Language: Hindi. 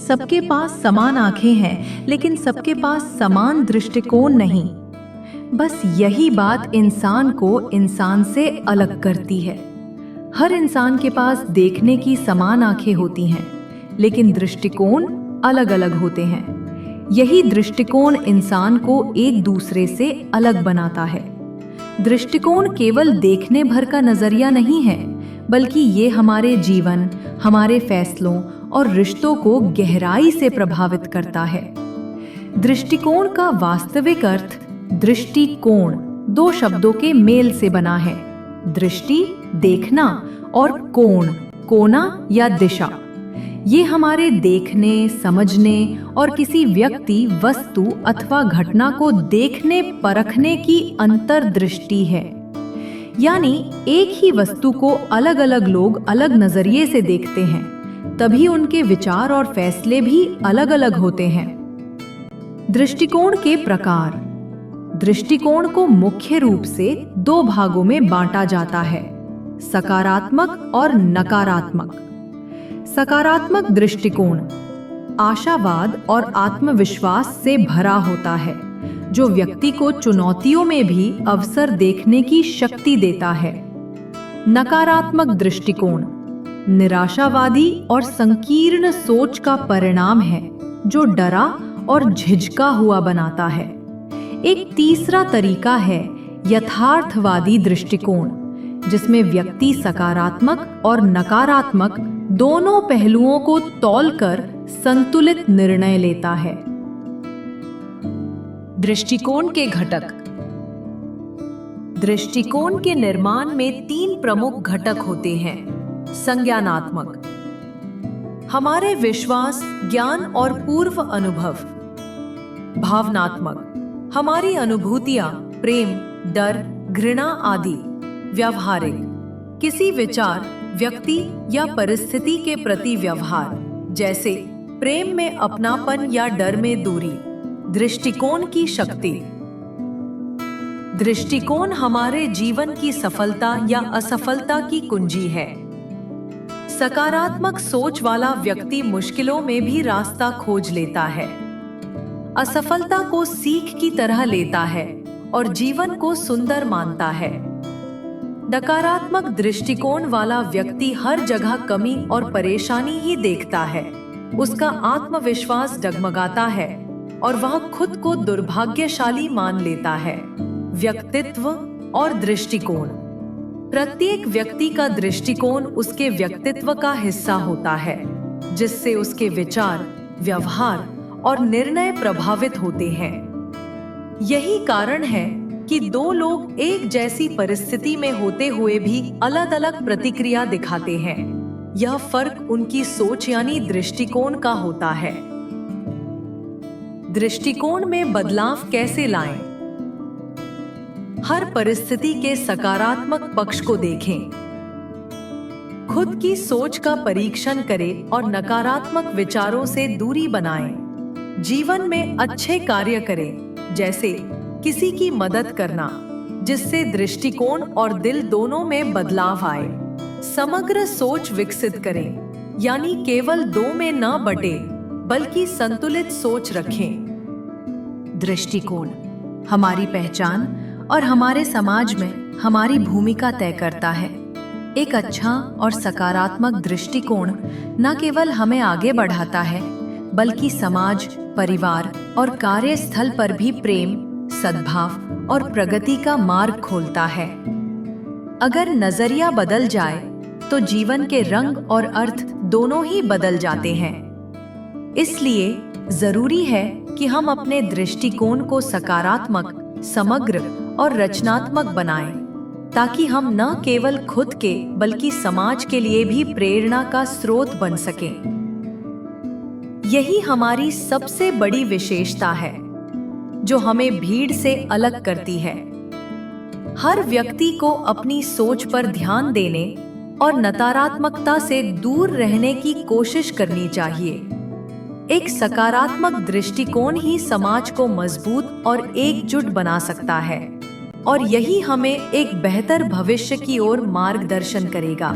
सबके पास समान आंखें हैं, लेकिन सबके पास समान दृष्टिकोण नहीं। बस यही बात इंसान को इंसान से अलग करती है। हर इंसान के पास देखने की समान आंखें होती हैं, लेकिन दृष्टिकोण अलग अलग होते हैं। यही दृष्टिकोण इंसान को एक दूसरे से अलग बनाता है। दृष्टिकोण केवल देखने भर का नजरिया नहीं है, बल्कि ये हमारे जीवन, हमारे फैसलों और रिश्तों को गहराई से प्रभावित करता है। दृष्टिकोण का वास्तविक अर्थ दृष्टिकोण दो शब्दों के मेल से बना है। दृष्टि देखना और कोण कोना या दिशा। ये हमारे देखने, समझने और किसी व्यक्ति, वस्तु अथवा घटना को देखने परखने की अंतर्दृष्टि है। यानी एक ही वस्तु को अलग अलग लोग अलग नजरिए से देखते हैं, तभी उनके विचार और फैसले भी अलग अलग होते हैं। दृष्टिकोण के प्रकार। दृष्टिकोण को मुख्य रूप से दो भागों में बांटा जाता है, सकारात्मक और नकारात्मक। सकारात्मक दृष्टिकोण आशावाद और आत्मविश्वास से भरा होता है, जो व्यक्ति को चुनौतियों में भी अवसर देखने की शक्ति देता है। नकारात्मक दृष्टिकोण निराशावादी और संकीर्ण सोच का परिणाम है, जो डरा और झिझका हुआ बनाता है। एक तीसरा तरीका है यथार्थवादी दृष्टिकोण, जिसमें व्यक्ति सकारात्मक और नकारात्मक दोनों पहलुओं को तौलकर संतुलित निर्णय लेता है। दृष्टिकोण के घटक। दृष्टिकोण के निर्माण में तीन प्रमुख घटक होते हैं। संज्ञानात्मक, हमारे विश्वास, ज्ञान और पूर्व अनुभव। भावनात्मक, हमारी अनुभूतियां, प्रेम, डर, घृणा आदि। व्यावहारिक, किसी विचार, व्यक्ति या परिस्थिति के प्रति व्यवहार, जैसे प्रेम में अपनापन या डर में दूरी। दृष्टिकोण की शक्ति। दृष्टिकोण हमारे जीवन की सफलता या असफलता की कुंजी है। सकारात्मक सोच वाला व्यक्ति मुश्किलों में भी रास्ता खोज लेता है, असफलता को सीख की तरह लेता है और जीवन को सुंदर मानता है। नकारात्मक दृष्टिकोण वाला व्यक्ति हर जगह कमी और परेशानी ही देखता है। उसका आत्मविश्वास डगमगाता है और वह खुद को दुर्भाग्यशाली मान लेता है। व्यक्तित्व और दृष्टिकोण। प्रत्येक व्यक्ति का दृष्टिकोण उसके व्यक्तित्व का हिस्सा होता है, जिससे उसके विचार, व्यवहार और निर्णय प्रभावित होते हैं। यही कारण है कि दो लोग एक जैसी परिस्थिति में होते हुए भी अलग अलग प्रतिक्रिया दिखाते हैं। यह फर्क उनकी सोच यानी दृष्टिकोण का होता है। दृष्टिकोण में बदलाव कैसे लाएं? हर परिस्थिति के सकारात्मक पक्ष को देखें। खुद की सोच का परीक्षण करें और नकारात्मक विचारों से दूरी बनाएं। जीवन में अच्छे कार्य करें, जैसे किसी की मदद करना, जिससे दृष्टिकोण और दिल दोनों में बदलाव आए। समग्र सोच विकसित करें, यानी केवल दो में न बटे, बल्कि संतुलित सोच रखें। दृष्टिकोण हमारी पहचान और हमारे समाज में हमारी भूमिका तय करता है। एक अच्छा और सकारात्मक दृष्टिकोण न केवल हमें आगे बढ़ाता है, बल्कि समाज, परिवार और कार्यस्थल पर भी प्रेम, सद्भाव और प्रगति का मार्ग खोलता है। अगर नजरिया बदल जाए तो जीवन के रंग और अर्थ दोनों ही बदल जाते हैं। इसलिए जरूरी है कि हम अपने दृष्टिकोण को सकारात्मक, समग्र और रचनात्मक बनाएं, ताकि हम न केवल खुद के बल्कि समाज के लिए भी प्रेरणा का स्रोत बन सकें। यही हमारी सबसे बड़ी विशेषता है, जो हमें भीड़ से अलग करती है। हर व्यक्ति को अपनी सोच पर ध्यान देने और नकारात्मकता से दूर रहने की कोशिश करनी चाहिए। एक सकारात्मक दृष्टिकोण ही समाज को मजबूत और एकजुट बना सकता है, और यही हमें एक बेहतर भविष्य की ओर मार्गदर्शन करेगा।